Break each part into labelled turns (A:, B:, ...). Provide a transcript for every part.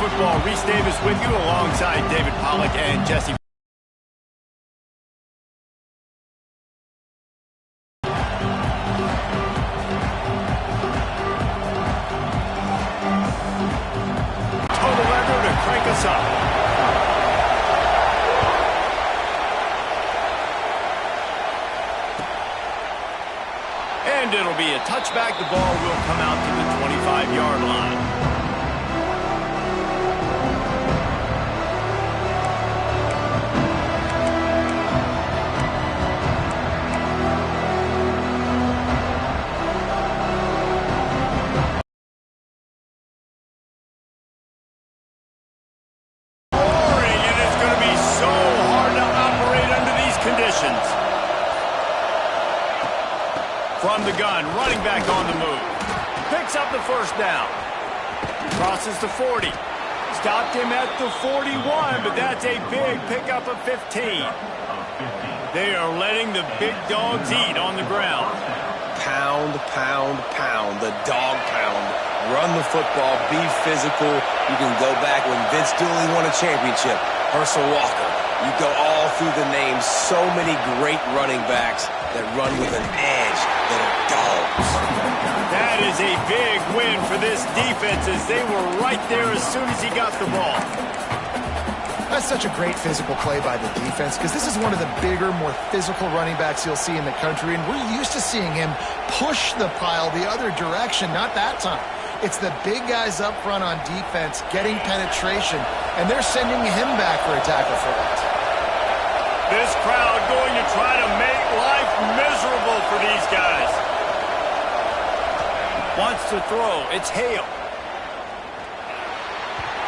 A: Football. Reese Davis with you alongside David Pollack and Jesse. Total weather to crank us up. And it'll be a touchback. The ball will come out to the 25-yard line. Roaring, and it's going to be so hard to operate under these conditions. From the gun, running back on the move. Picks up the first down. Crosses the 40. Stopped him at the 41, but that's a big pickup of 15. They are letting the big dogs eat on the ground.
B: Pound, pound, pound. The dog pound. Run the football. Be physical. You can go back when Vince Dooley won a championship. Herschel Walker. You go all through the names. So many great running backs that run with an edge, that are dogs.
A: That is a big win for this defense as they were right there as soon as he got the ball.
C: That's such a great physical play by the defense because this is one of the bigger, more physical running backs you'll see in the country, and we're used to seeing him push the pile the other direction. Not that time. It's the big guys up front on defense getting penetration, and they're sending him back for a tackle for that.
A: This crowd going to try to make life miserable for these guys. Wants to throw. It's Hale.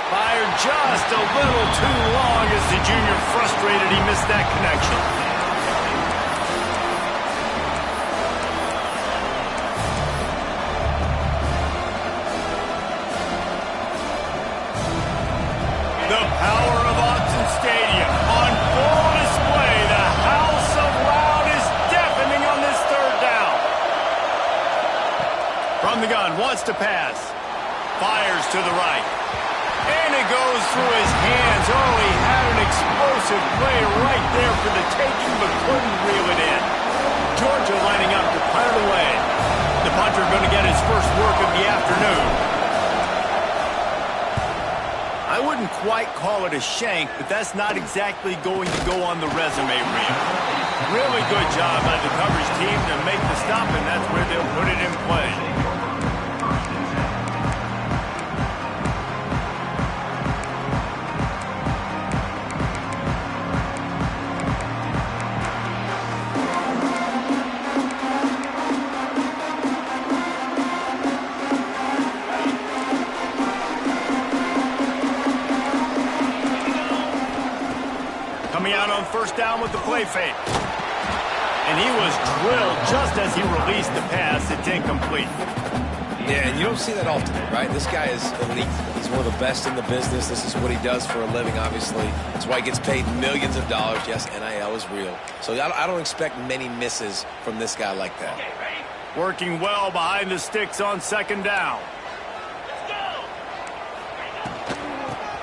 A: Fired just a little too long as the junior frustrated he missed that connection. The power of Autzen Stadium on full display. The house of loud is deafening on this third down. From the gun, wants to pass. Fires to the right. And it goes through his hands. Oh, he had an explosive play right there for the taking, but couldn't reel it in. Georgia lining up to punt it away. The punter going to get his first work of the afternoon. I wouldn't quite call it a shank, but that's not exactly going to go on the resume reel. Really good job by the coverage team to make the stop, and that's where they'll put it in play. Coming out on first down with the play fake. And he was drilled just as he released the pass. It's incomplete.
B: Yeah, and you don't see that often, right? This guy is elite. He's one of the best in the business. This is what he does for a living, obviously. That's why he gets paid millions of dollars. Yes, NIL is real. So I don't expect many misses from this guy like that.
A: Working well behind the sticks on second down.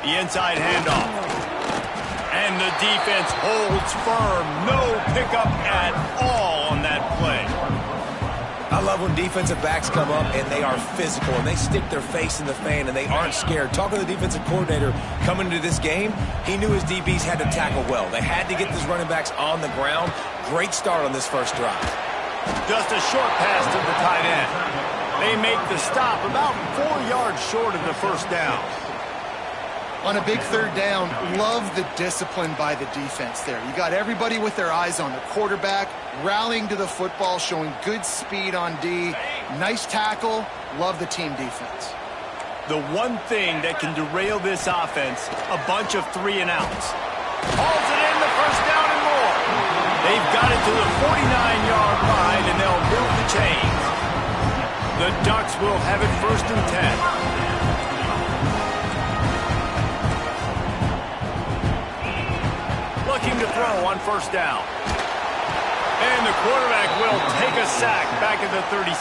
A: The inside handoff. And the defense holds firm. No pickup at all on that play.
B: I love when defensive backs come up and they are physical and they stick their face in the fan and they aren't scared. Talking to the defensive coordinator coming into this game, he knew his DBs had to tackle well. They had to get these running backs on the ground. Great start on this first drive.
A: Just a short pass to the tight end. They make the stop about 4 yards short of the first down.
C: On a big third down, love the discipline by the defense there. You got everybody with their eyes on the quarterback, rallying to the football, showing good speed on D. Nice tackle. Love the team defense.
A: The one thing that can derail this offense, a bunch of 3 and outs. Hauls it in, the first down and more. They've got it to the 49-yard line, and they'll move the chains. The Ducks will have it first and 10. Looking to throw on first down. And the quarterback will take a sack back at the 36.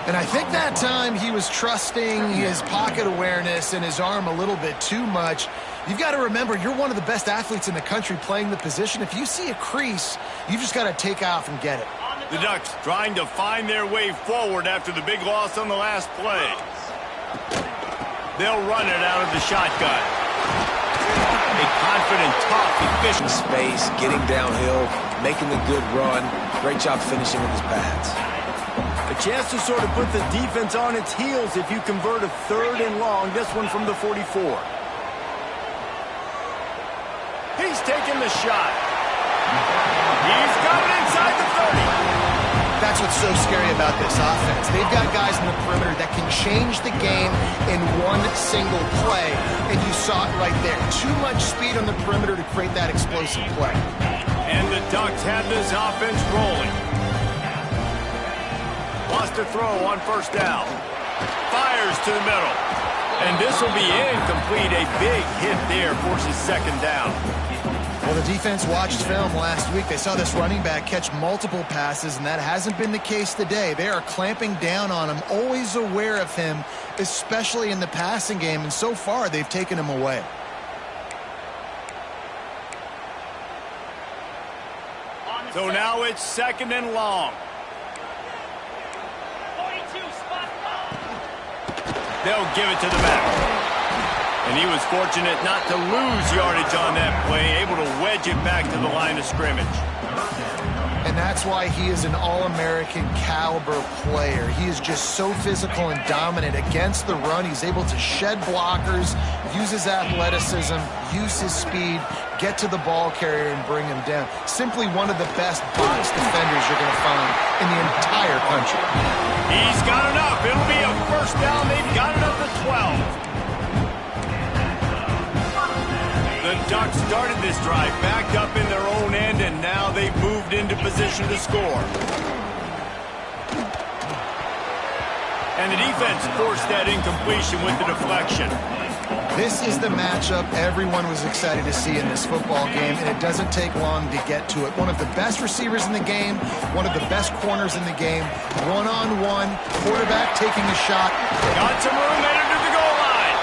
C: And I think that time he was trusting his pocket awareness and his arm a little bit too much. You've got to remember, you're one of the best athletes in the country playing the position. If you see a crease, you just got to take off and get it.
A: The Ducks trying to find their way forward after the big loss on the last play. They'll run it out of the shotgun. A confident, tough, efficient
B: space, getting downhill, making the good run. Great job finishing with his pads.
A: A chance to sort of put the defense on its heels if you convert a 3rd and long. This one from the 44. He's taking the shot. He's got it inside the 30.
C: That's what's so scary about this offense. They've got guys in the perimeter that can change the game in one single play, and you saw it right there. Too much speed on the perimeter to create that explosive play.
A: And the Ducks have this offense rolling. Lost a throw on 1st down. Fires to the middle. And this will be incomplete. A big hit there forces 2nd down.
C: Well, the defense watched film last week. They saw this running back catch multiple passes, and that hasn't been the case today. They are clamping down on him, always aware of him, especially in the passing game, and so far they've taken him away.
A: So now it's 2nd and long. They'll give it to the back. And he was fortunate not to lose yardage on that play, able to wedge it back to the line of scrimmage.
C: And that's why he is an All-American caliber player. He is just so physical and dominant against the run. He's able to shed blockers, use his athleticism, use his speed, get to the ball carrier and bring him down. Simply one of the best box defenders you're going to find in the entire country.
A: He's got enough. It'll be a 1st down. They've got it up to 12. The Ducks started this drive backed up in their own end, and now they've moved into position to score. And the defense forced that incompletion with the deflection.
C: This is the matchup everyone was excited to see in this football game, and it doesn't take long to get to it. One of the best receivers in the game, one of the best corners in the game, one-on-one, quarterback taking a shot.
A: Got some room, headed to the goal line.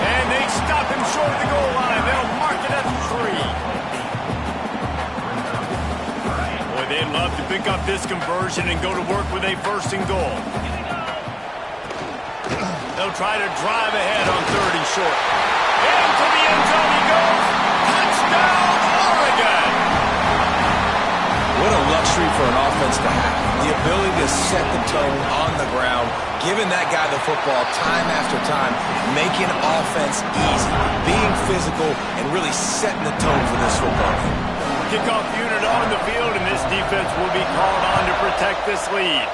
A: And they stop him short of the goal line. They'll mark it at 3. Boy, they'd love to pick up this conversion and go to work with a 1st and goal. They'll try to drive ahead on 3rd and short. Into the end zone he goes. Touchdown, Oregon!
B: What a luxury for an offense to have. The ability to set the tone on the ground, giving that guy the football time after time, making offense easy, being physical, and really setting the tone for this football game.
A: Kickoff unit on the field, and this defense will be called on to protect this lead.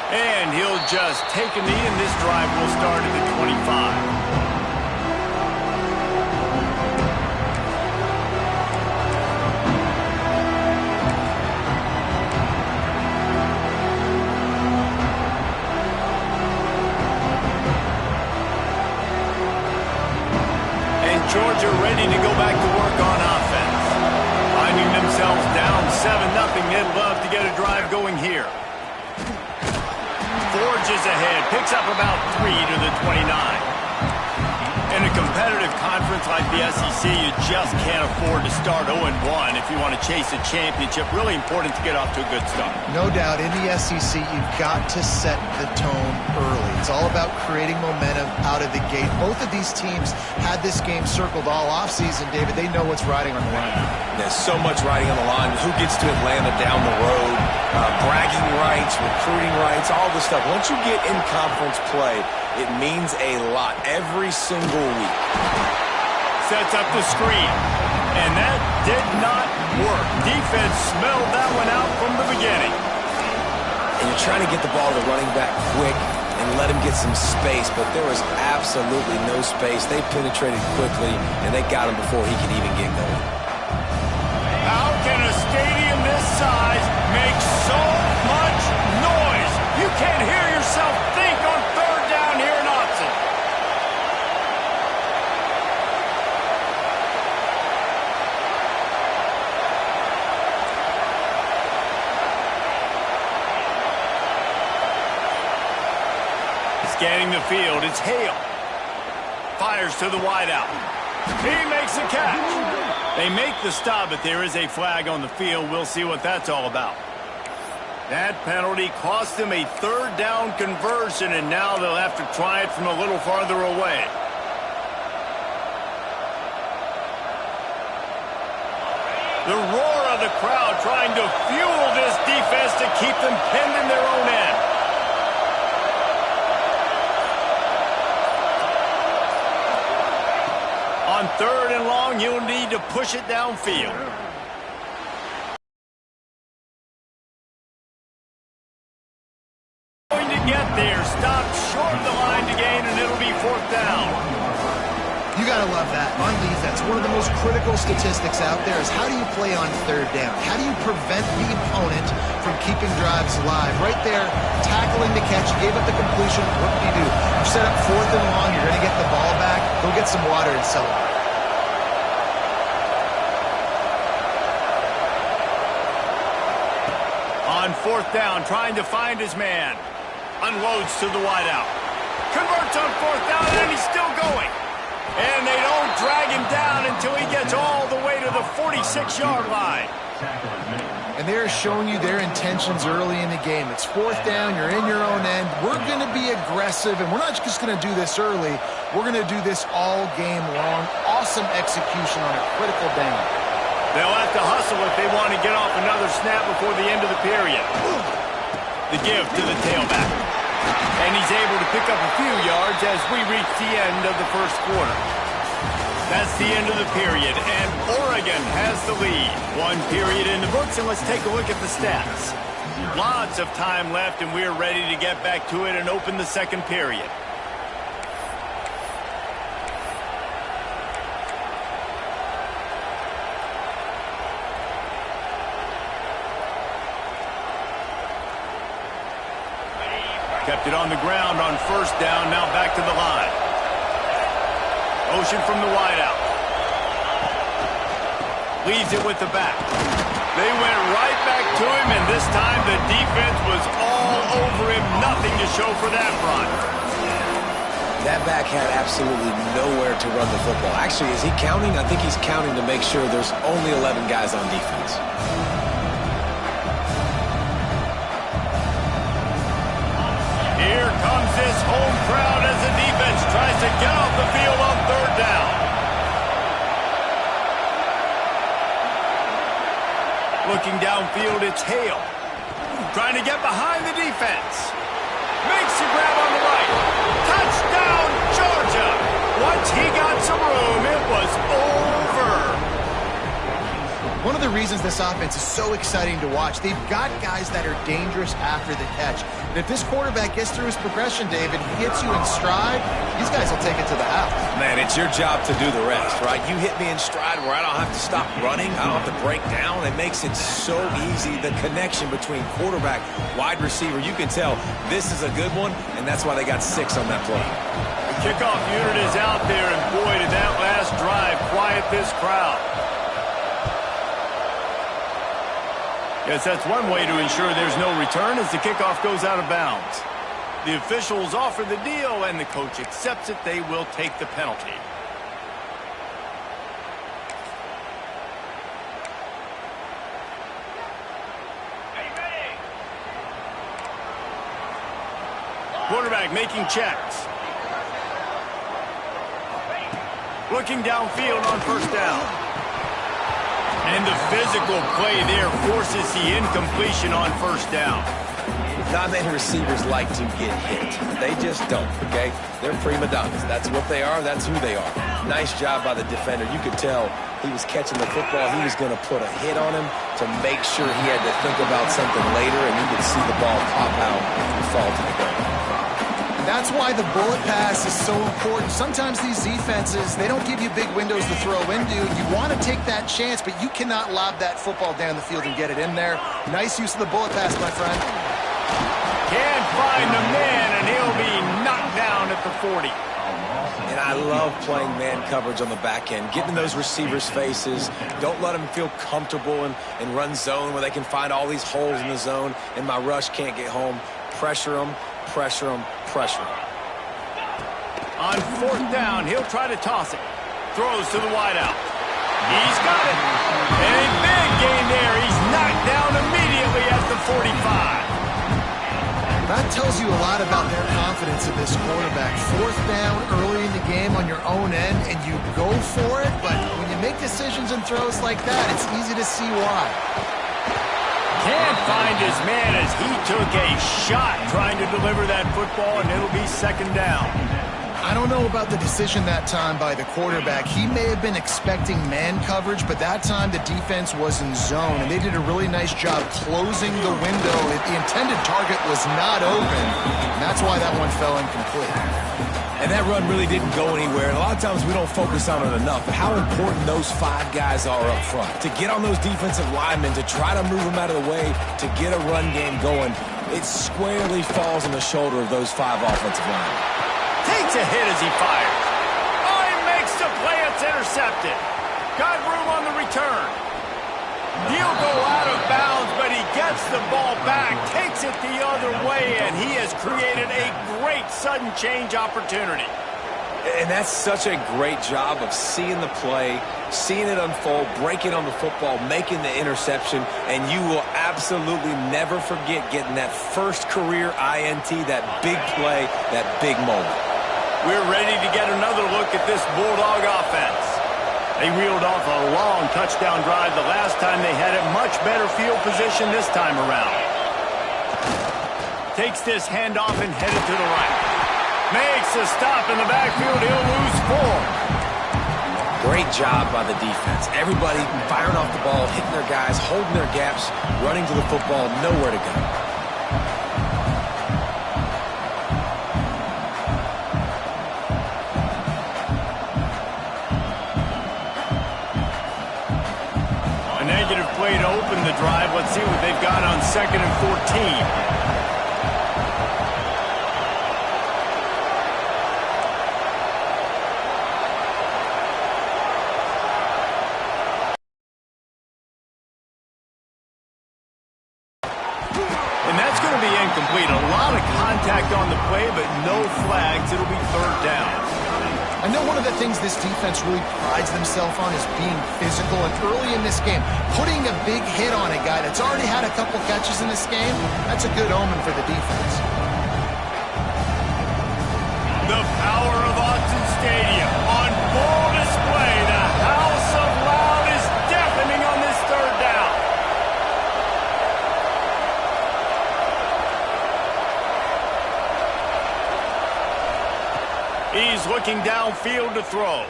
A: And he'll just take a knee, and this drive will start at the 25. Georgia ready to go back to work on offense. Finding themselves down 7-0, they'd love to get a drive going here. Forges ahead, picks up about 3 to the 29. In a competitive conference like the SEC, you just can't afford to start 0-1 if you want to chase a championship. Really important to get off to a good start.
C: No doubt, in the SEC, you've got to set the tone early. It's all about creating momentum out of the gate. Both of these teams had this game circled all offseason, David. They know what's riding on the line.
B: There's so much riding on the line. Who gets to Atlanta down the road? Bragging rights, recruiting rights, all this stuff. Once you get in conference play, it means a lot every single week.
A: Sets up the screen. And that did not work. Defense smelled that one out from the beginning.
B: And you're trying to get the ball to the running back quick and let him get some space, but there was absolutely no space. They penetrated quickly, and they got him before he could even get going.
A: How can a stadium this size make so much noise? You can't hear yourself think on 3rd down here in Autzen. Scanning the field, it's Hale. Fires to the wideout. He makes the catch. They make the stop, but there is a flag on the field. We'll see what that's all about. That penalty cost them a third down conversion, and now they'll have to try it from a little farther away. The roar of the crowd trying to fuel this defense to keep them pinned in their own end. On 3rd and long, you'll need to push it downfield. Going to get there, stopped short of the line to gain, and it'll be 4th down.
C: You got to love that. On defense, one of the most critical statistics out there is how do you play on 3rd down? How do you prevent the opponent from keeping drives alive? Right there, tackling the catch, you gave up the completion. What do? You set up 4th and long, you're going to get the ball back. Go get some water and celebrate.
A: On 4th down, trying to find his man. Unloads to the wideout. Converts on 4th down, and he's still going. And they don't drag him down until he gets all the way to the 46-yard line.
C: And they're showing you their intentions early in the game. It's 4th down, you're in your own end. We're going to be aggressive, and we're not just going to do this early. We're going to do this all game long. Awesome execution on a critical down.
A: They'll have to hustle if they want to get off another snap before the end of the period. The give to the tailback. And he's able to pick up a few yards as we reach the end of the first quarter. That's the end of the period, and Oregon has the lead. 1 period in the books, and let's take a look at the stats. Lots of time left, and we're ready to get back to it and open the second period. Kept it on the ground on 1st down, now back to the line. Motion from the wideout. Leaves it with the back. They went right back to him, and this time the defense was all over him. Nothing to show for that run.
B: That back had absolutely nowhere to run the football. Actually, is he counting? I think he's counting to make sure there's only 11 guys on defense.
A: Here comes this home crowd as the defense tries to get off the field on 3rd down. Looking downfield, it's Hale. Trying to get behind the defense. Makes the grab on the right. Touchdown, Georgia. Once he got some room, it was over.
C: One of the reasons this offense is so exciting to watch, they've got guys that are dangerous after the catch. And if this quarterback gets through his progression, David, he gets you in stride, these guys will take it to the house.
B: Man, it's your job to do the rest, right? You hit me in stride where I don't have to stop running. I don't have to break down. It makes it so easy. The connection between quarterback, wide receiver, you can tell this is a good one, and that's why they got 6 on that play.
A: The kickoff unit is out there, and boy, did that last drive quiet this crowd. Yes, that's one way to ensure there's no return as the kickoff goes out of bounds. The officials offer the deal, and the coach accepts it. They will take the penalty. Quarterback making checks. Looking downfield on 1st down. And the physical play there forces the incompletion on 1st down.
B: Not many receivers like to get hit. They just don't, okay? They're prima donnas. That's what they are. That's who they are. Nice job by the defender. You could tell he was catching the football. He was going to put a hit on him to make sure he had to think about something later, and you could see the ball pop out and fall to the ground.
C: That's why the bullet pass is so important. Sometimes these defenses, they don't give you big windows to throw into. You want to take that chance, but you cannot lob that football down the field and get it in there. Nice use of the bullet pass, my friend.
A: Can't find the man, and he'll be knocked down at the 40.
B: And I love playing man coverage on the back end, getting in those receivers' faces. Don't let them feel comfortable and run zone where they can find all these holes in the zone, and my rush can't get home. Pressure them, pressure them, pressure them.
A: On fourth down, he'll try to toss it. Throws to the wideout. He's got it. And a big gain there. He's knocked down immediately at the 45.
C: That tells you a lot about their confidence in this quarterback. Fourth down early in the game on your own end, and you go for it, but when you make decisions and throws like that, it's easy to see why.
A: Can't find his man as he took a shot trying to deliver that football, and it'll be second down.
C: I don't know about the decision that time by the quarterback. He may have been expecting man coverage, but that time the defense was in zone, and they did a really nice job closing the window. The intended target was not open, and that's why that one fell incomplete.
B: And that run really didn't go anywhere. And a lot of times we don't focus on it enough. But how important those 5 guys are up front. To get on those defensive linemen, to try to move them out of the way, to get a run game going, it squarely falls on the shoulder of those 5 offensive linemen.
A: Takes a hit as he fires. Oh, he makes the play. It's intercepted. Got room on the return. He'll go out of bounds, but he gets the ball back, takes it the other way, and he has created a great sudden change opportunity.
B: And that's such a great job of seeing the play, seeing it unfold, breaking on the football, making the interception, and you will absolutely never forget getting that first career INT, that big play, that big moment.
A: We're ready to get another look at this Bulldog offense. They reeled off a long touchdown drive the last time they had it. Much better field position this time around. Takes this handoff and headed to the right. Makes a stop in the backfield. He'll lose 4.
B: Great job by the defense. Everybody firing off the ball, hitting their guys, holding their gaps, running to the football, nowhere to go.
A: Play to open the drive. Let's see what they've got on 2nd and 14. And that's going to be incomplete. A lot of contact on the play, but no flags. It'll be 3rd down.
C: I know one of the things this defense really prides themselves on is being physical, and early in this game, putting a big hit on a guy that's already had a couple catches in this game, that's a good omen for the defense.
A: The power of Autzen Stadium on full display. The House of Loud is deafening on this 3rd down. He's looking downfield to throw.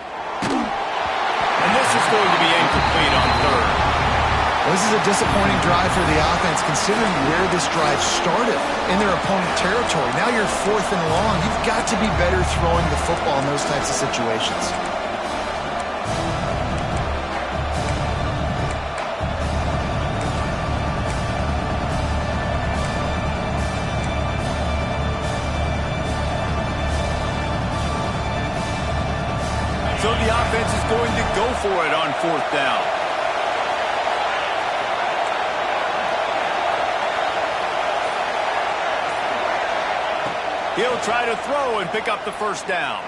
A: And this is going to be incomplete on 3rd.
C: Well, this is a disappointing drive for the offense, considering where this drive started in their opponent territory. Now you're 4th and long. You've got to be better throwing the football in those types of situations.
A: So the offense is going to go for it on 4th down. He'll try to throw and pick up the 1st down.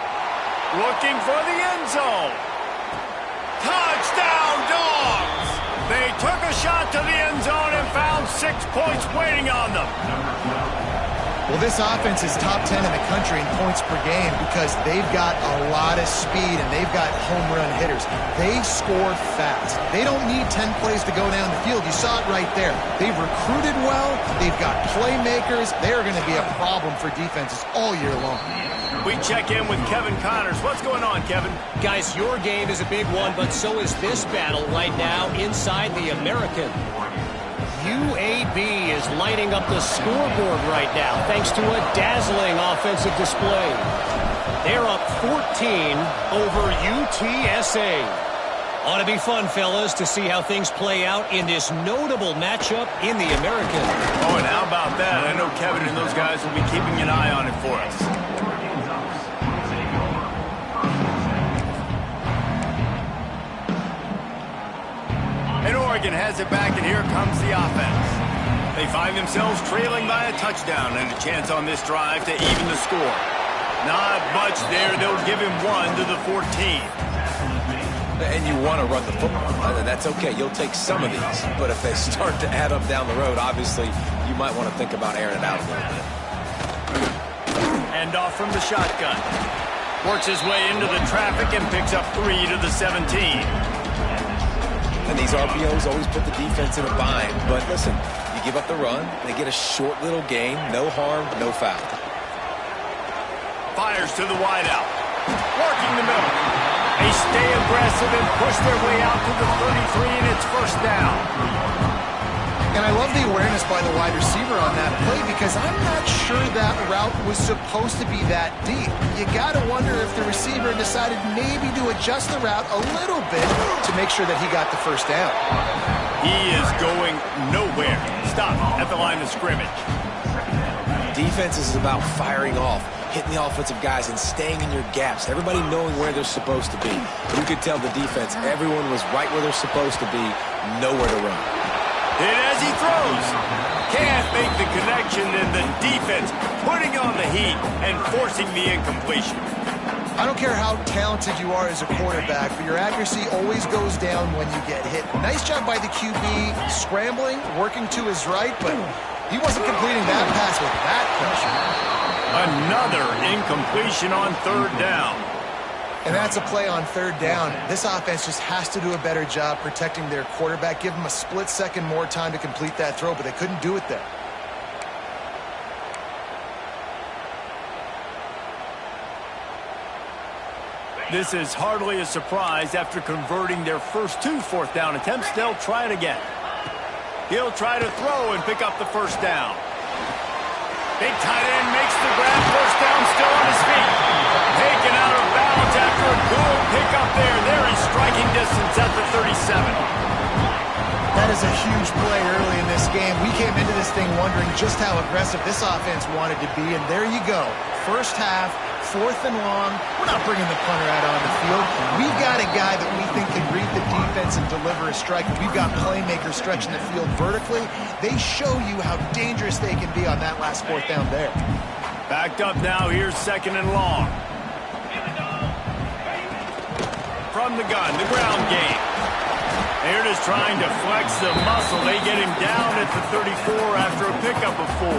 A: Looking for the end zone. Touchdown, Dogs! They took a shot to the end zone and found 6 points waiting on them.
C: Well, this offense is top 10 in the country in points per game because they've got a lot of speed and they've got home run hitters. They score fast. They don't need 10 plays to go down the field. You saw it right there. They've recruited well. They've got playmakers. They are going to be a problem for defenses all year long.
A: We check in with Kevin Connors. What's going on, Kevin?
D: Guys, your game is a big one, but so is this battle right now inside the American. UAB is lighting up the scoreboard right now thanks to a dazzling offensive display. They're up 14 over UTSA. Ought to be fun, fellas, to see how things play out in this notable matchup in the American.
A: Oh, and how about that? I know Kevin and those guys will be keeping an eye on it for us. And Oregon has it back, and here comes the offense. They find themselves trailing by a touchdown and a chance on this drive to even the score. Not much there. They'll give him 1 to the 14.
B: And you want to run the football. That's okay. You'll take some of these. But if they start to add up down the road, obviously, you might want to think about airing it out a little bit.
A: And off from the shotgun. Works his way into the traffic and picks up 3 to the 17.
B: And these RPOs always put the defense in a bind. But listen, you give up the run, they get a short little gain, no harm, no foul.
A: Fires to the wideout. Working the middle. They stay aggressive and push their way out to the 33, and it's first down.
C: And I love the awareness by the wide receiver on that play because I'm not sure that route was supposed to be that deep. You got to wonder if the receiver decided maybe to adjust the route a little bit to make sure that he got the first down.
A: He is going nowhere. Stop at the line of scrimmage.
B: Defense is about firing off, hitting the offensive guys and staying in your gaps. Everybody knowing where they're supposed to be. You could tell the defense, everyone was right where they're supposed to be, nowhere to run.
A: And as he throws, can't make the connection, and the defense putting on the heat and forcing the incompletion.
C: I don't care how talented you are as a quarterback, but your accuracy always goes down when you get hit. Nice job by the QB scrambling, working to his right, but he wasn't completing that pass with that pressure.
A: Another incompletion on third down.
C: And that's a play on third down. This offense just has to do a better job protecting their quarterback. Give them a split second more time to complete that throw, but they couldn't do it there.
A: This is hardly a surprise. After converting their first 2 fourth-down attempts, they'll try it again. He'll try to throw and pick up the first down. Big tight end makes the grab. First down, still on his feet. Taken out of bounds after a good pickup there. They're in striking distance at the 37.
C: That is a huge play early in this game. We came into this thing wondering just how aggressive this offense wanted to be, and there you go. First half, 4th and long. We're not bringing the punter out on the field. We've got a guy that we think can read the defense and deliver a strike. We've got playmakers stretching the field vertically. They show you how dangerous they can be on that last 4th down there.
A: Backed up now. Here's 2nd and long. From the gun, the ground game. They're just trying to flex the muscle. They get him down at the 34 after a pickup of 4.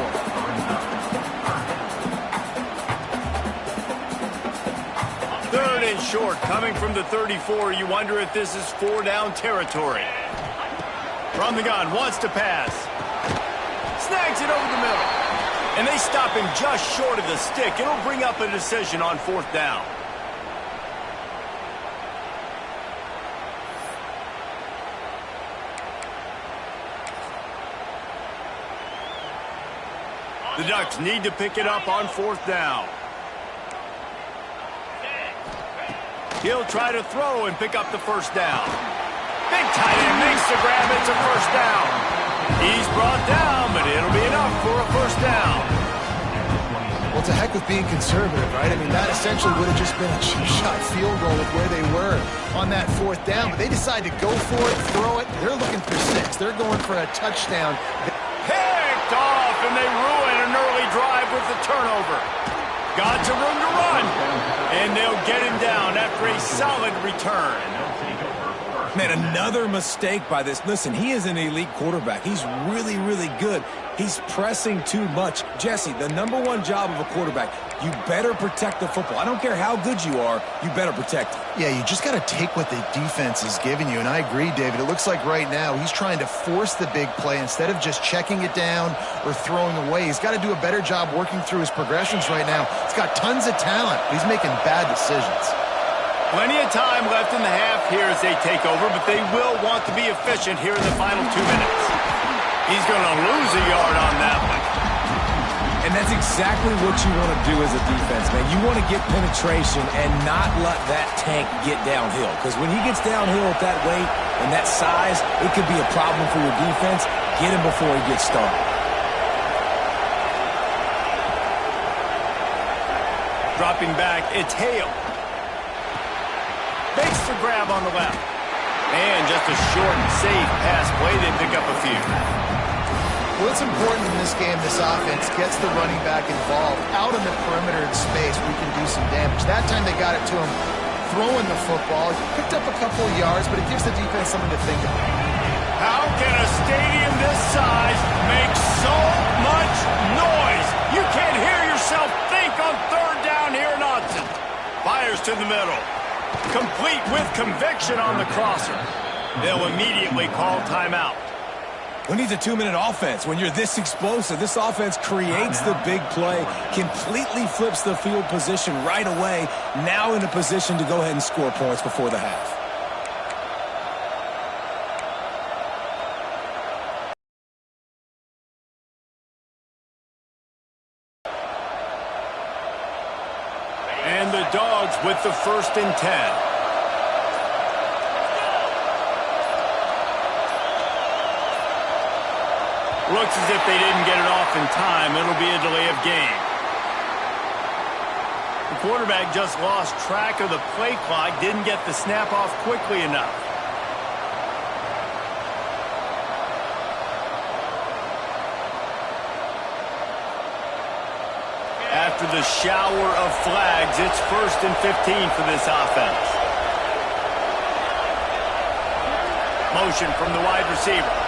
A: Third and short, coming from the 34. You wonder if this is 4-down territory. From the gun, wants to pass. Snags it over the middle. And they stop him just short of the stick. It'll bring up a decision on 4th down. The Ducks need to pick it up on 4th down. He'll try to throw and pick up the first down. Big tight end makes the grab. It's a first down. He's brought down, but it'll be enough for a first down.
C: Well, to heck with being conservative, right? I mean, that essentially would have just been a cheap shot field goal with where they were on that 4th down. But they decide to go for it, throw it. They're looking for 6. They're going for a touchdown.
A: Picked off, and they ruin an early drive with the turnover. Got some room to run, and they'll get him down after a solid return.
B: Man, another mistake by this. Listen, he is an elite quarterback. He's really, really good. He's pressing too much. Jesse, the #1 job of a quarterback, you better protect the football. I don't care how good you are, you better protect it.
C: Yeah, you just got to take what the defense is giving you, and I agree, David. It looks like right now he's trying to force the big play instead of just checking it down or throwing away. He's got to do a better job working through his progressions right now. He's got tons of talent. He's making bad decisions.
A: Plenty of time left in the half here as they take over, but they will want to be efficient here in the final 2 minutes. He's going to lose a yard on that one.
B: And that's exactly what you want to do as a defense, man. You want to get penetration and not let that tank get downhill. Because when he gets downhill at that weight and that size, it could be a problem for your defense. Get him before he gets started.
A: Dropping back, it's Hale. Makes the grab on the left. And just a short and safe pass play. They pick up a few.
C: What's important in this game, this offense gets the running back involved. Out in the perimeter in space, we can do some damage. That time they got it to him throwing the football. Picked up a couple of yards, but it gives the defense something to think about.
A: How can a stadium this size make so much noise? You can't hear yourself think on third down here in Austin. Fires to the middle. Complete with conviction on the crosser. They'll immediately call timeout.
B: Who needs a 2-minute offense? When you're this explosive, this offense creates the big play, completely flips the field position right away, now in a position to go ahead and score points before the half.
A: And the Dogs with the 1st and 10. Looks as if they didn't get it off in time. It'll be a delay of game. The quarterback just lost track of the play clock, didn't get the snap off quickly enough. After the shower of flags, it's 1st and 15 for this offense. Motion from the wide receiver.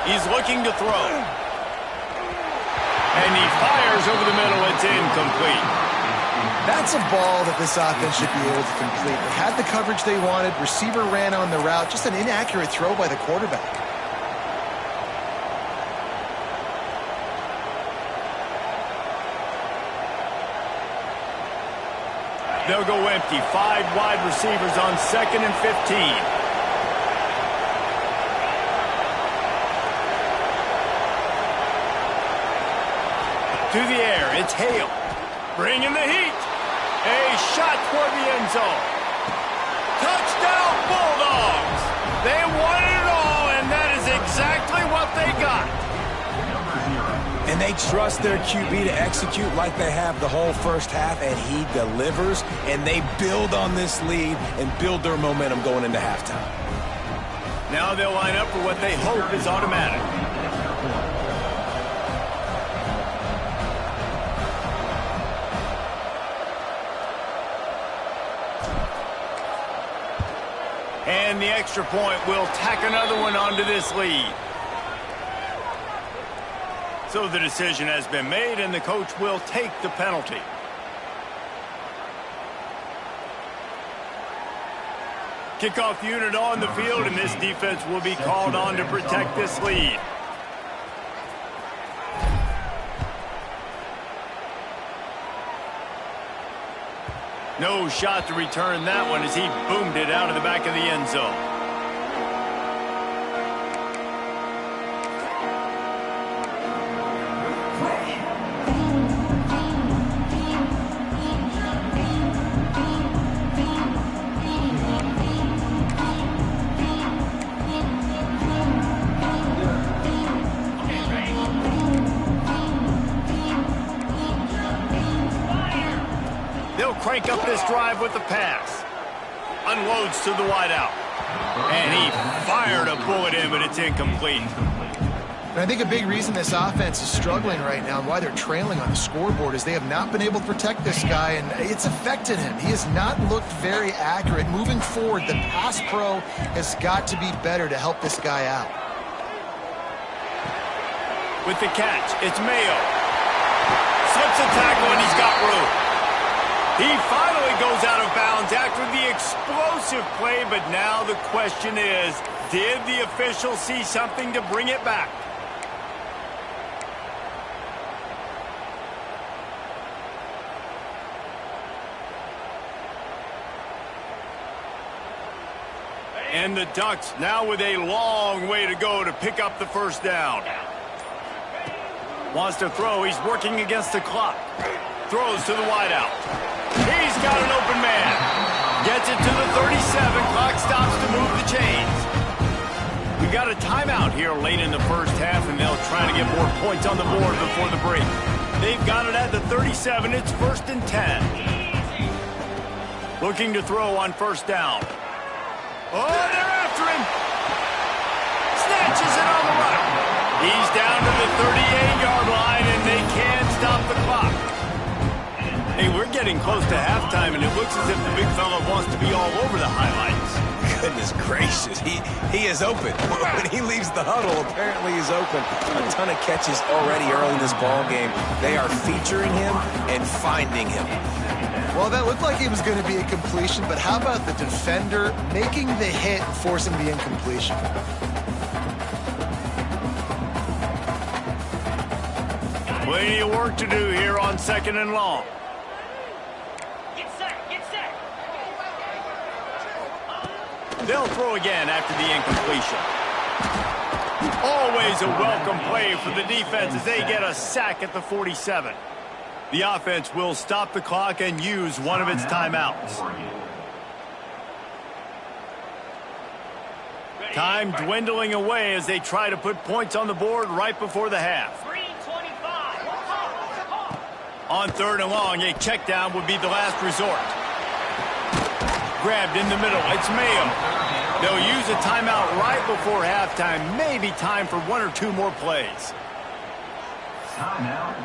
A: He's looking to throw. And he fires over the middle. It's incomplete.
C: That's a ball that this offense should be able to complete. They had the coverage they wanted. Receiver ran on the route. Just an inaccurate throw by the quarterback.
A: They'll go empty. 5 wide receivers on 2nd and 15. To the air, it's Hale. Bringing the heat. A shot toward the end zone. Touchdown, Bulldogs. They wanted it all, and that is exactly what they got.
B: And they trust their QB to execute like they have the whole first half, and he delivers, and they build on this lead and build their momentum going into halftime.
A: Now they'll line up for what they hope is automatic. And the extra point will tack another one onto this lead. So the decision has been made, and the coach will take the penalty. Kickoff unit on the field, and this defense will be called on to protect this lead. No shot to return that one as he boomed it out of the back of the end zone. Crank up this drive with the pass. Unloads to the wideout. And he fired a bullet in, but it's incomplete.
C: And I think a big reason this offense is struggling right now and why they're trailing on the scoreboard is they have not been able to protect this guy, and it's affected him. He has not looked very accurate. Moving forward, the pass pro has got to be better to help this guy out.
A: With the catch, it's Mayo. Slips a tackle, and he's got room. He finally goes out of bounds after the explosive play, but now the question is, did the official see something to bring it back? And the Ducks now with a long way to go to pick up the first down. Wants to throw. He's working against the clock. Throws to the wideout. He's got an open man. Gets it to the 37. Clock stops to move the chains. We got a timeout here late in the first half, and they'll try to get more points on the board before the break. They've got it at the 37. It's 1st and 10. Looking to throw on first down. Oh, they're after him. Snatches it on the run. He's down to the 38-yard line, and they can't stop the clock. Hey, we're getting close to halftime, and it looks as if the big fella wants to be all over the highlights.
B: Goodness gracious, he is open. When he leaves the huddle, apparently he's open. A ton of catches already early in this ball game. They are featuring him and finding him.
C: Well, that looked like it was going to be a completion, but how about the defender making the hit, forcing the incompletion?
A: Plenty of work to do here on 2nd and long.
E: Get set, get set.
A: They'll throw again after the incompletion. Always a welcome play for the defense as they get a sack at the 47. The offense will stop the clock and use one of its timeouts. Time dwindling away as they try to put points on the board right before the half.
E: 3:25.
A: On 3rd and long, a check down would be the last resort. Grabbed in the middle, it's Mayo. They'll use a timeout right before halftime. Maybe time for 1 or 2 more plays.
F: Timeout,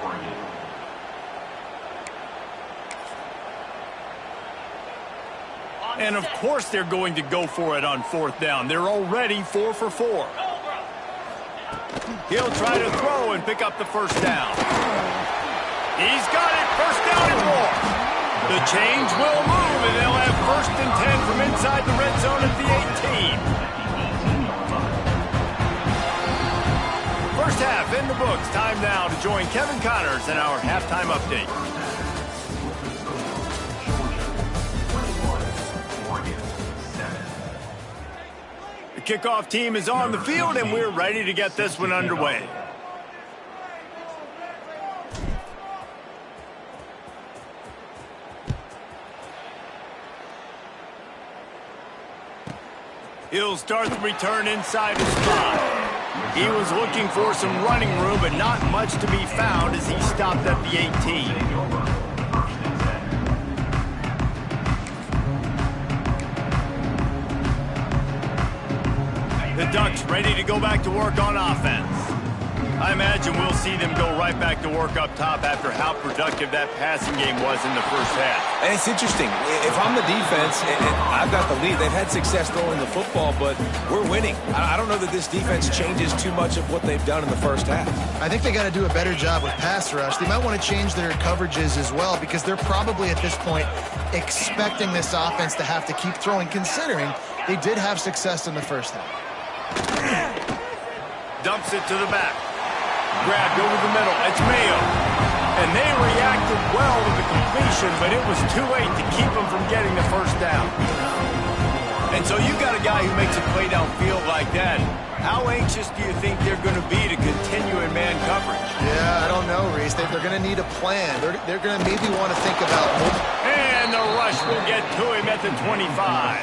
F: Oregon.
A: And of course they're going to go for it on 4th down. They're already 4 for 4. He'll try to throw and pick up the 1st down. He's got it, 1st down and more. The change will move, and they'll have 1st and 10 from inside the red zone at the 18. First half in the books. Time now to join Kevin Connors in our halftime update. The kickoff team is on the field, and we're ready to get this one underway. He'll start the return inside his spot. He was looking for some running room, but not much to be found as he stopped at the 18. The Ducks ready to go back to work on offense. I imagine we'll see them go right back to work up top after how productive that passing game was in the first half.
B: And it's interesting. If I'm the defense and I've got the lead, they've had success throwing the football, but we're winning. I don't know that this defense changes too much of what they've done in the first half.
C: I think they got to do a better job with pass rush. They might want to change their coverages as well because they're probably at this point expecting this offense to have to keep throwing, considering they did have success in the first half.
A: Dumps it to the back. Grabbed over the middle. It's Mayo. And they reacted well to the completion, but it was too late to keep them from getting the 1st down. And so you got a guy who makes a play downfield like that. How anxious do you think they're going to be to continue in man coverage?
C: Yeah, I don't know, Reese. They're going to need a plan. They're going to maybe want to think about...
A: And the rush will get to him at the 25.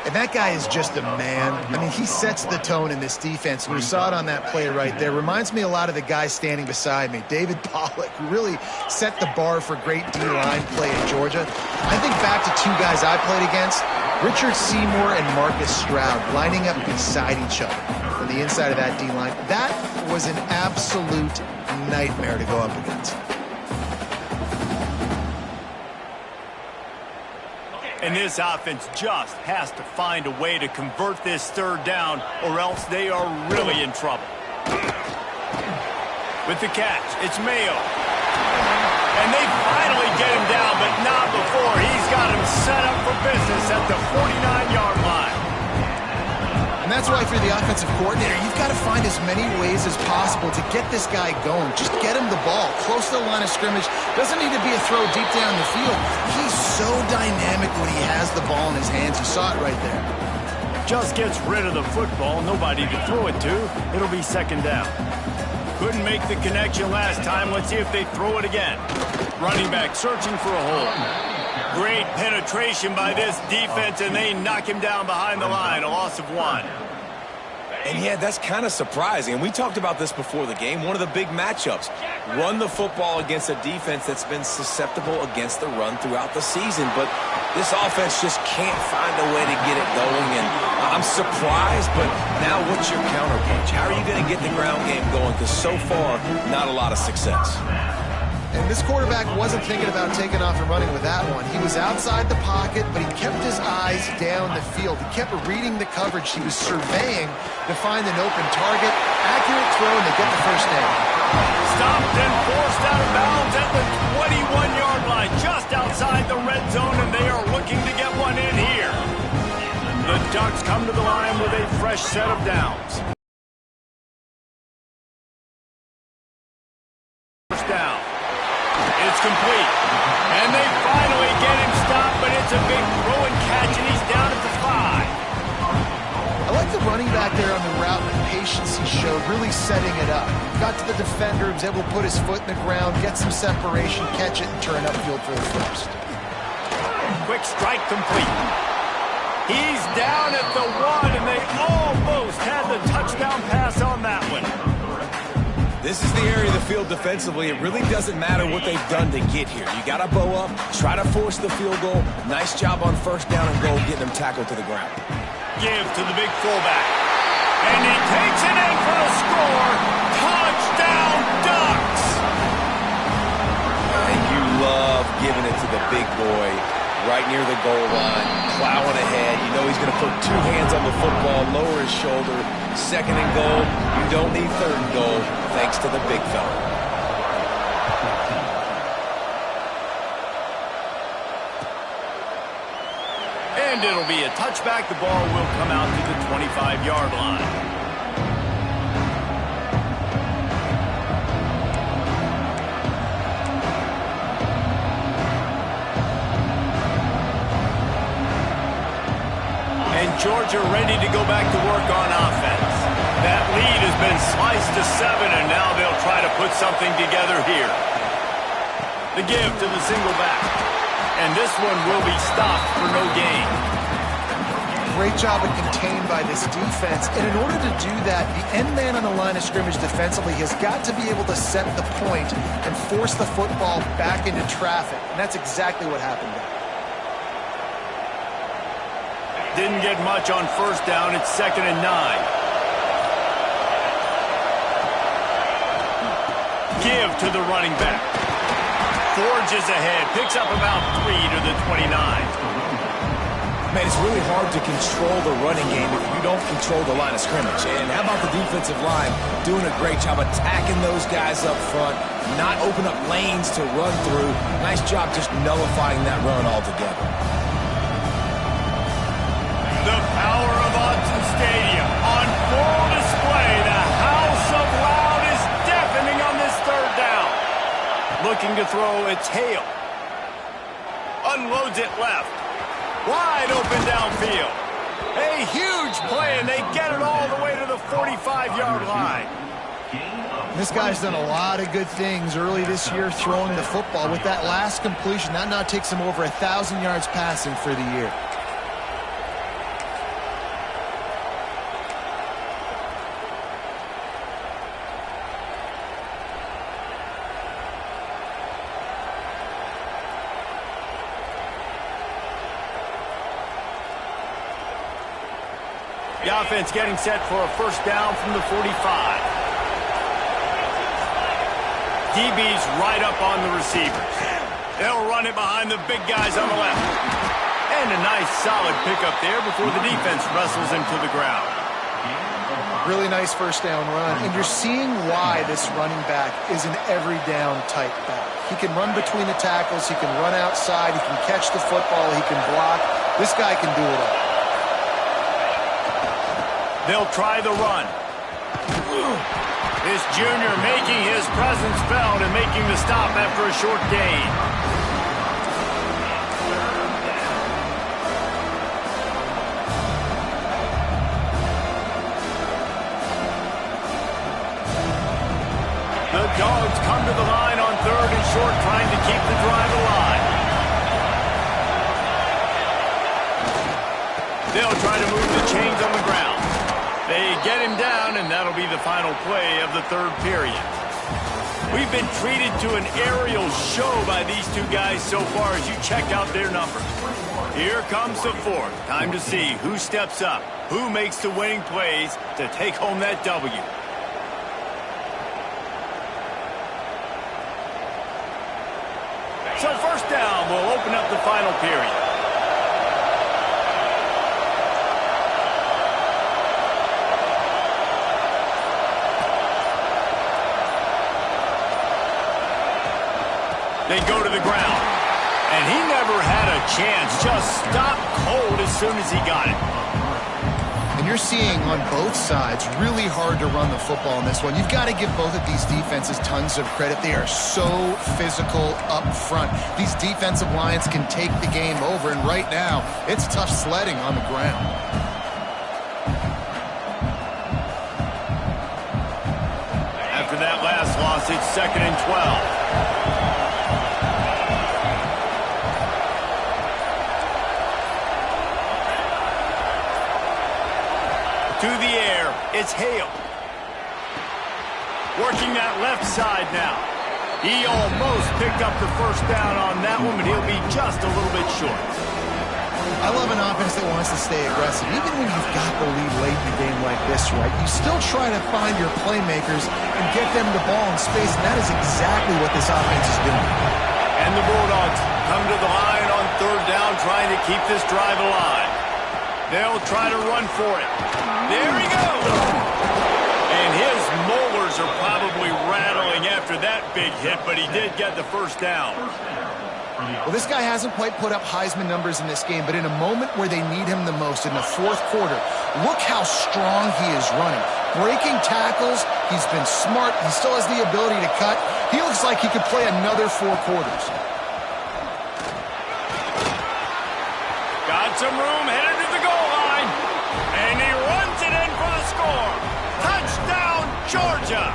C: And that guy is just a man. I mean, he sets the tone in this defense. We saw it on that play right there. Reminds me a lot of the guy standing beside me, David Pollock, who really set the bar for great D-line play at Georgia. I think back to 2 guys I played against, Richard Seymour and Marcus Stroud, lining up beside each other on the inside of that D-line. That was an absolute nightmare to go up against.
A: And this offense just has to find a way to convert this 3rd down, or else they are really in trouble. With the catch, it's Mayo. And they finally get him down, but not before. He's got him set up for business at the 49-yard line.
C: And that's why for the offensive coordinator, you've got to find as many ways as possible to get this guy going. Just get him the ball close to the line of scrimmage. Doesn't need to be a throw deep down the field. He's so dynamic when he has the ball in his hands. You saw it right there.
A: Just gets rid of the football. Nobody to throw it to. It'll be 2nd down. Couldn't make the connection last time. Let's see if they throw it again. Running back searching for a hole. Great penetration by this defense, and they knock him down behind the line. A loss of 1.
B: And yeah, that's kind of surprising. And we talked about this before the game. One of the big matchups. Run the football against a defense that's been susceptible against the run throughout the season. But this offense just can't find a way to get it going. And I'm I'm surprised, but now what's your counterpunch? How are you going to get the ground game going? Because so far, not a lot of success.
C: And this quarterback wasn't thinking about taking off and running with that one. He was outside the pocket, but he kept his eyes down the field. He kept reading the coverage. He was surveying to find an open target. Accurate throw, and they get the first down.
A: Stopped and forced out of bounds at the 21-yard line, just outside the red zone, and they are looking to get one in here. The Ducks come to the line with a fresh set of downs. First down. It's complete. And they finally get him stopped, but it's a big throw and catch, and he's down at the 5.
C: I like the running back there on the route and the patience he showed, really setting it up. Got to the defender, was able to put his foot in the ground, get some separation, catch it, and turn upfield for the first.
A: Quick strike complete. He's down at the 1, and they almost had the touchdown pass on that one.
B: This is the area of the field defensively. It really doesn't matter what they've done to get here. You got to bow up, try to force the field goal. Nice job on first down and goal, getting them tackled to the ground.
A: Give to the big fullback. And he takes it in for the score. Touchdown, Ducks!
B: And you love giving it to the big boy right near the goal line, plowing ahead. You know he's going to put two hands on the football, lower his shoulder. Second and goal. You don't need third and goal, thanks to the big fella.
A: And it'll be a touchback. The ball will come out to the 25-yard line. And Georgia ready to go back to work on offense. That lead has been sliced to 7, and now they'll try to put something together here. The give to the single back. And this one will be stopped for no gain.
C: Great job of contained by this defense. And in order to do that, the end man on the line of scrimmage defensively has got to be able to set the point and force the football back into traffic. And that's exactly what happened there.
A: Didn't get much on first down. It's 2nd and 9. Give to the running back. Forges ahead. Picks up about 3 to the 29.
B: Man, it's really hard to control the running game if you don't control the line of scrimmage. And how about the defensive line doing a great job attacking those guys up front, not open up lanes to run through. Nice job just nullifying that run altogether.
A: The power of Autzen Stadium on full display. The House of Loud is deafening on this third down. Looking to throw, it's Hale. Unloads it left. Wide open downfield. A huge play, and they get it all the way to the 45-yard line.
C: This guy's done a lot of good things early this year throwing the football. With that last completion, that now takes him over 1,000 yards passing for the year.
A: The offense getting set for a first down from the 45. DB's right up on the receivers. They'll run it behind the big guys on the left. And a nice solid pickup there before the defense wrestles him to the ground.
C: Really nice first down run. And you're seeing why this running back is an every down type back. He can run between the tackles. He can run outside. He can catch the football. He can block. This guy can do it all.
A: They'll try the run. This junior making his presence felt and making the stop after a short gain. The Dogs come to the line on 3rd and short, trying to keep the drive alive. They'll try to move the chains on the ground. They get him down, and that'll be the final play of the third period. We've been treated to an aerial show by these two guys so far as you check out their numbers. Here comes the fourth. Time to see who steps up, who makes the winning plays to take home that W. So first down will open up the final period. They go to the ground. And he never had a chance. Just stopped cold as soon as he got it.
C: And you're seeing on both sides really hard to run the football in this one. You've got to give both of these defenses tons of credit. They are so physical up front. These defensive lines can take the game over, and right now, it's tough sledding on the ground.
A: After that last loss, it's 2nd and 12. To the air, it's Hale. Working that left side now. He almost picked up the first down on that one, but he'll be just a little bit short.
C: I love an offense that wants to stay aggressive. Even when you've got the lead late in the game like this, right, you still try to find your playmakers and get them the ball in space, and that is exactly what this offense is doing.
A: And the Bulldogs come to the line on 3rd down, trying to keep this drive alive. They'll try to run for it. There he goes! And his molars are probably rattling after that big hit, but he did get the first down.
C: Well, this guy hasn't quite put up Heisman numbers in this game, but in a moment where they need him the most, in the 4th quarter, look how strong he is running. Breaking tackles, he's been smart, he still has the ability to cut. He looks like he could play another 4 quarters.
A: Got some room, headed to the goal line, and he runs it in for the score. Touchdown, Georgia!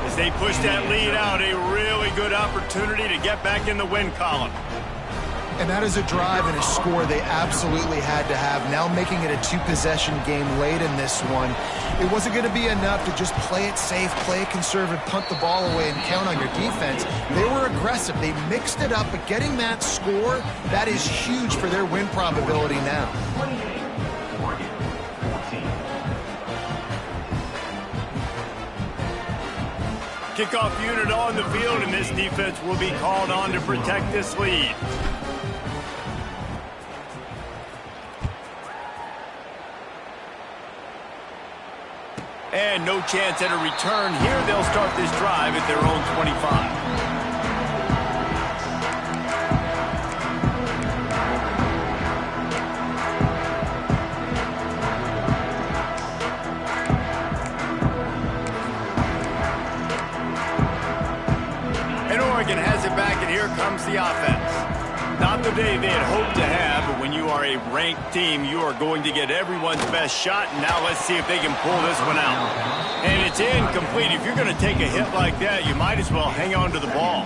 A: As they push that lead out, a really good opportunity to get back in the win column.
C: And that is a drive and a score they absolutely had to have. Now making it a 2-possession game late in this one. It wasn't going to be enough to just play it safe, play it conservative, punt the ball away, and count on your defense. They were aggressive. They mixed it up, but getting that score, that is huge for their win probability now.
A: Kickoff unit on the field, and this defense will be called on to protect this lead. And no chance at a return here. They'll start this drive at their own 25. And Oregon has it back, and here comes the offense. Not the day they had hoped to have, but when you are a ranked team, you are going to get everyone's best shot. And now let's see if they can pull this one out. And it's incomplete. If you're going to take a hit like that, you might as well hang on to the ball.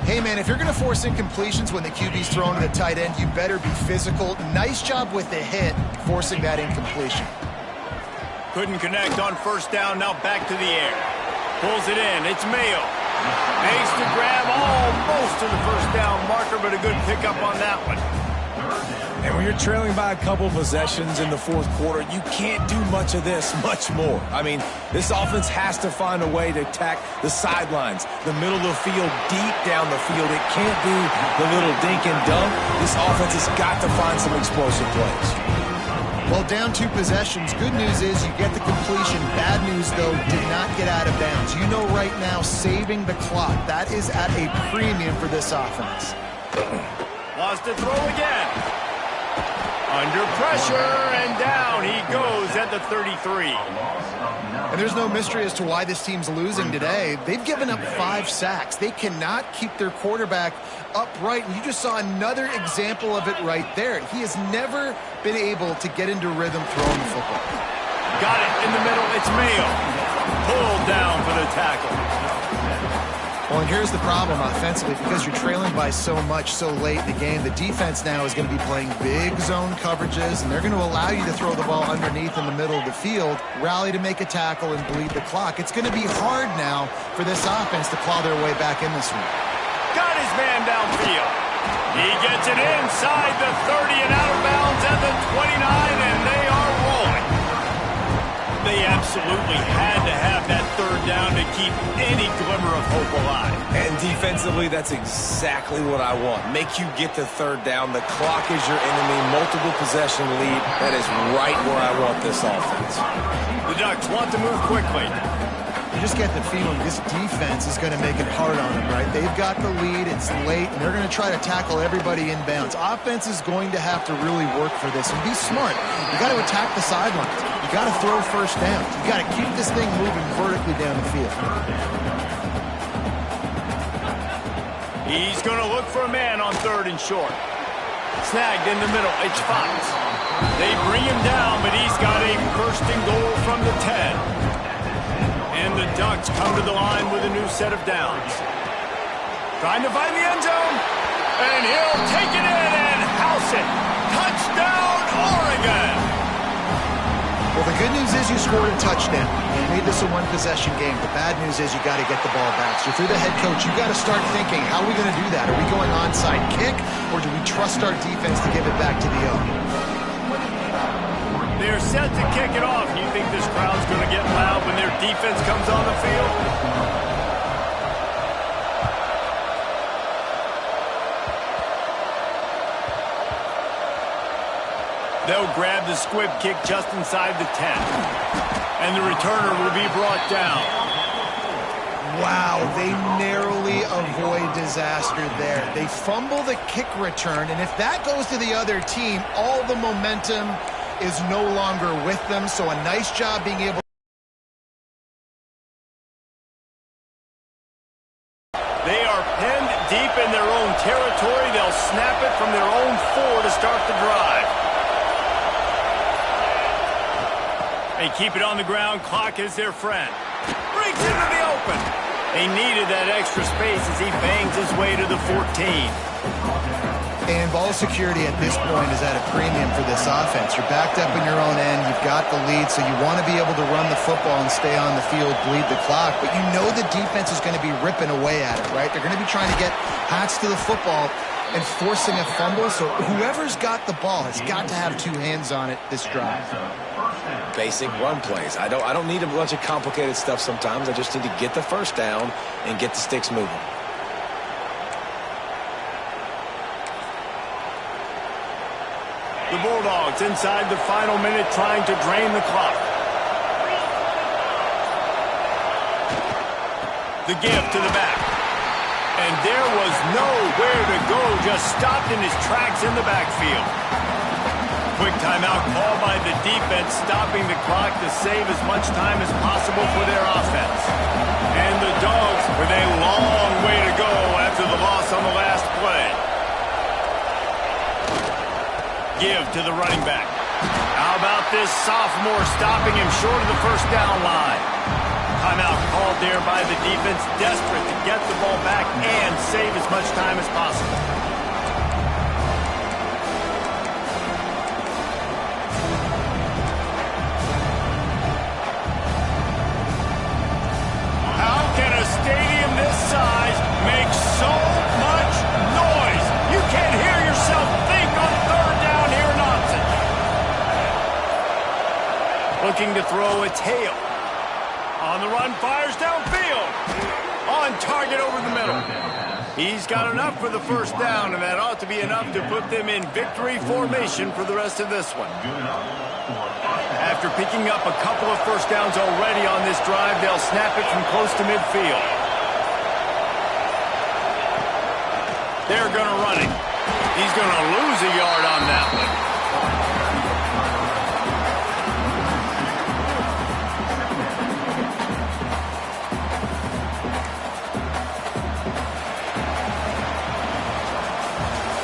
C: Hey, man, if you're going to force incompletions when the QB's throwing to the tight end, you better be physical. Nice job with the hit, forcing that incompletion.
A: Couldn't connect on first down. Now back to the air. Pulls it in. It's Mayo. Makes the grab almost to the first down marker, but a good pickup on that one.
B: And when you're trailing by a couple possessions in the 4th quarter, you can't do much of this, much more. I mean, this offense has to find a way to attack the sidelines, the middle of the field, deep down the field. It can't be the little dink and dunk. This offense has got to find some explosive plays.
C: Well, down 2 possessions. Good news is you get the completion. Bad news, though, did not get out of bounds. You know right now, saving the clock, that is at a premium for this offense.
A: Lost to throw again. Under pressure, and down he goes at the 33.
C: And there's no mystery as to why this team's losing today. They've given up 5 sacks. They cannot keep their quarterback upright, and you just saw another example of it right there. He has never been able to get into rhythm throwing the football.
A: Got it in the middle. It's Mayo. Pulled down for the tackle.
C: Well, and here's the problem offensively. Because you're trailing by so much so late in the game, the defense now is going to be playing big zone coverages, and they're going to allow you to throw the ball underneath in the middle of the field, rally to make a tackle, and bleed the clock. It's going to be hard now for this offense to claw their way back in this one.
A: Got his man downfield. He gets it inside the 30 and out of bounds at the 29, and they are rolling. They absolutely had to have that third down to keep any glimmer of hope alive.
B: And defensively, that's exactly what I want. Make you get the third down. The clock is your enemy. Multiple possession lead. That is right where I want this offense.
A: The Ducks want to move quickly.
C: You just get the feeling this defense is going to make it hard on them, right? They've got the lead, it's late, and they're going to try to tackle everybody inbounds. Offense is going to have to really work for this and be smart. You got to attack the sidelines. You got to throw first down. You got to keep this thing moving vertically down the field.
A: He's going to look for a man on third and short. Snagged in the middle, it's Fox. They bring him down, but he's got a first and goal from the 10. And the Ducks come to the line with a new set of downs. Trying to find the end zone. And he'll take it in and house it. Touchdown, Oregon!
C: Well, the good news is you scored a touchdown. You made this a one-possession game. The bad news is you got to get the ball back. So if you're the head coach, you got to start thinking, how are we going to do that? Are we going onside kick, or do we trust our defense to give it back to the O?
A: They're set to kick it off. You think this crowd's going to get loud when their defense comes on the field? They'll grab the squib kick just inside the 10. And the returner will be brought down.
C: Wow, they narrowly avoid disaster there. They fumble the kick return, and if that goes to the other team, all the momentum is no longer with them, so a nice job being able.
A: They are pinned deep in their own territory. They'll snap it from their own 4 to start the drive. They keep it on the ground. Clock is their friend. Breaks into the open. They needed that extra space as he bangs his way to the 14.
C: And ball security at this point is at a premium for this offense. You're backed up in your own end. You've got the lead, so you want to be able to run the football and stay on the field, bleed the clock. But you know the defense is going to be ripping away at it, right? They're going to be trying to get Hats to the football and forcing a fumble. So whoever's got the ball has got to have 2 hands on it this drive.
B: Basic run plays. I don't need a bunch of complicated stuff sometimes. I just need to get the first down and get the sticks moving.
A: The Bulldogs inside the final minute trying to drain the clock. The give to the back. And there was nowhere to go, just stopped in his tracks in the backfield. Quick timeout called by the defense, stopping the clock to save as much time as possible for their offense. And the Dogs with a long way to go after the loss on the last play. Give to the running back. How about this sophomore stopping him short of the first down line? Timeout called there by the defense, desperate to get the ball back and save as much time as possible. How can a stadium this size make so much noise? You can't hear yourself think on third down here in Austin. Looking to throw, it's Hale. On the run, fires downfield. On target over the middle. He's got enough for the first down, and that ought to be enough to put them in victory formation for the rest of this one. After picking up a couple of first downs already on this drive, they'll snap it from close to midfield. They're going to run it. He's going to lose a yard on that one.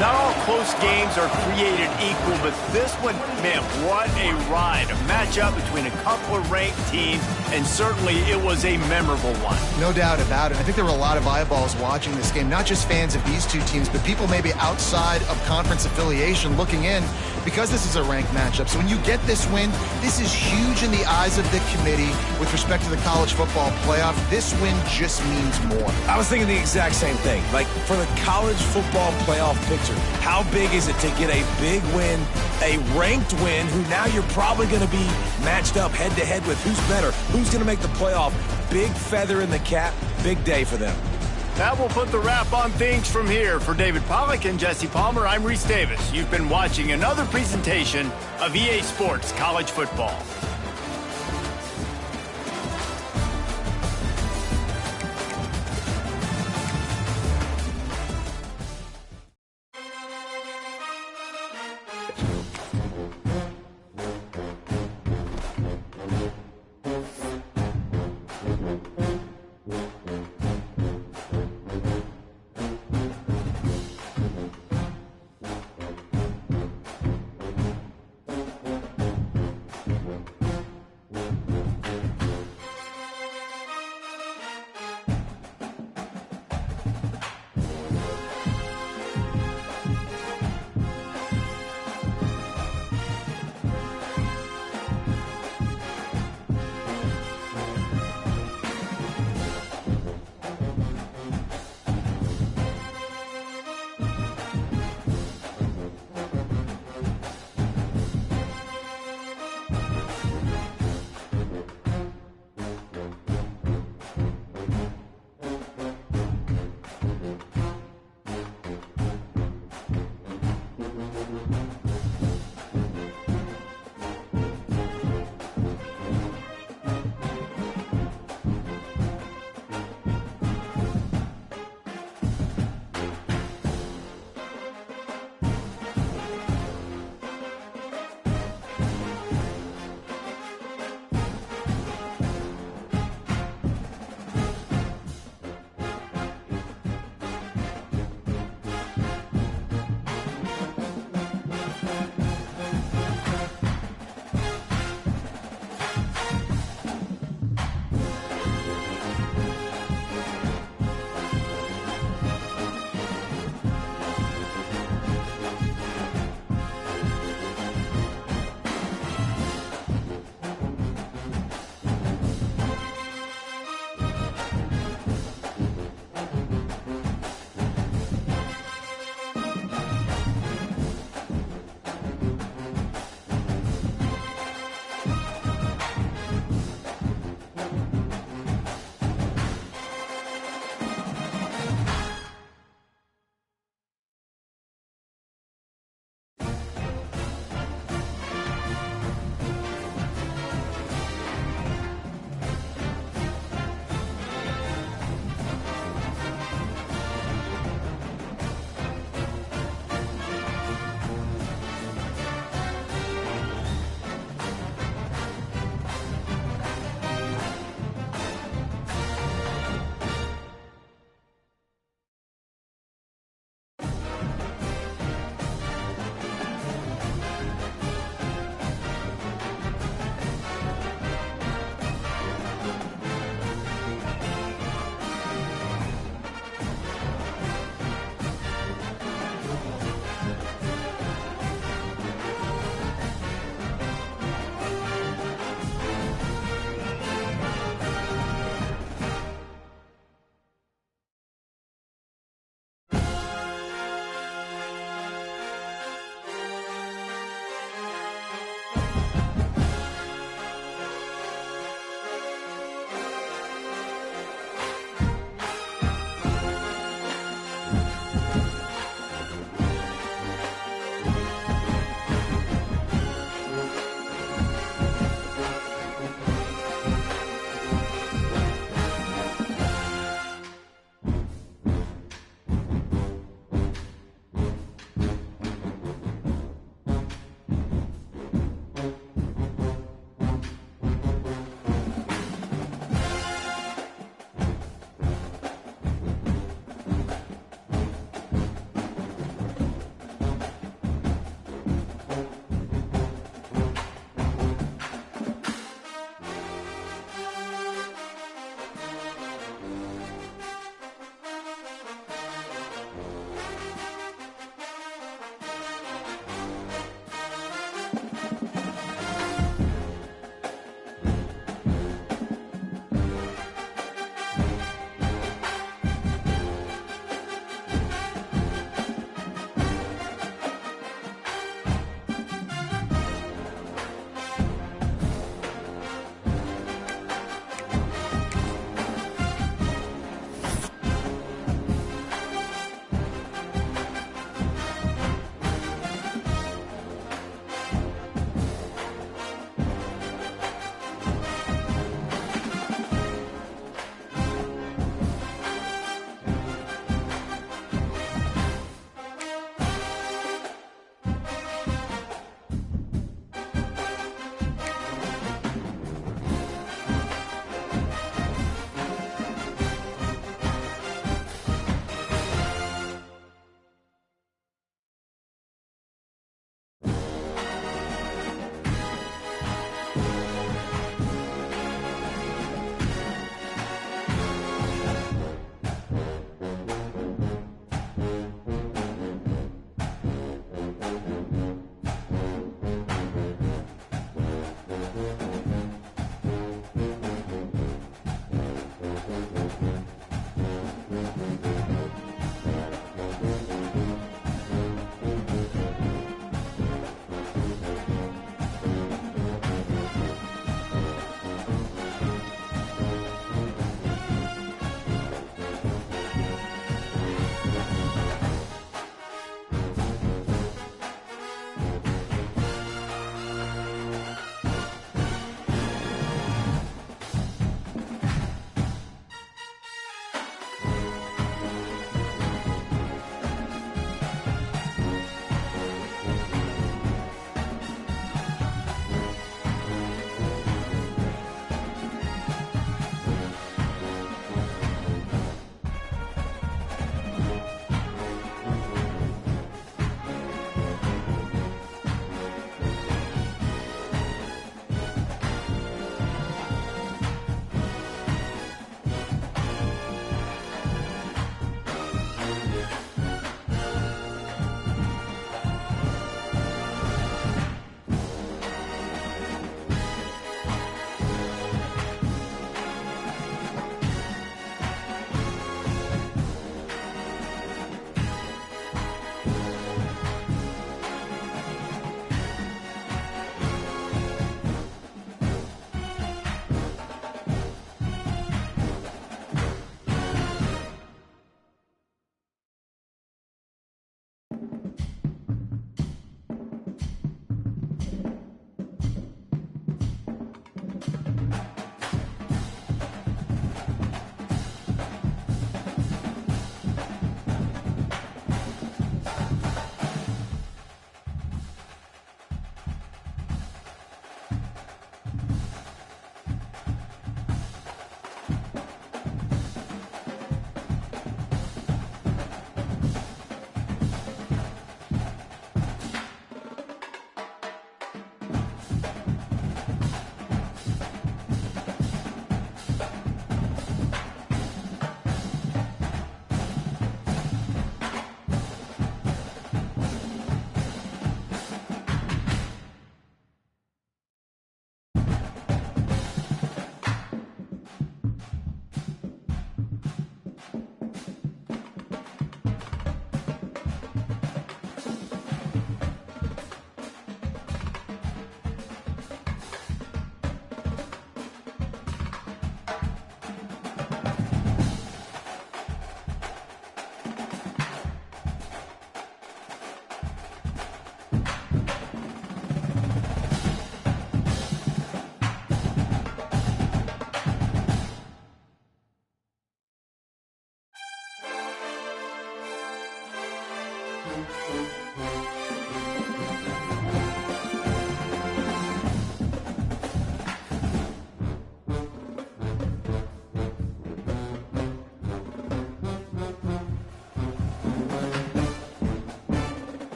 A: Not all close games are created equal, but this one, man, what a ride. A matchup between a couple of ranked teams, and certainly it was a memorable one.
C: No doubt about it. I think there were a lot of eyeballs watching this game, not just fans of these two teams, but people maybe outside of conference affiliation looking in because this is a ranked matchup. So when you get this win, this is huge in the eyes of the committee with respect to the college football playoff. This win just means more.
B: I was thinking the exact same thing. Like, for the college football playoff picture, how big is it to get a big win, a ranked win, who now you're probably going to be matched up head-to-head with who's better, who's going to make the playoff. Big feather in the cap, big day for them.
A: That will put the wrap on things from here. For David Pollack and Jesse Palmer, I'm Reese Davis. You've been watching another presentation of EA Sports College Football.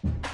C: it.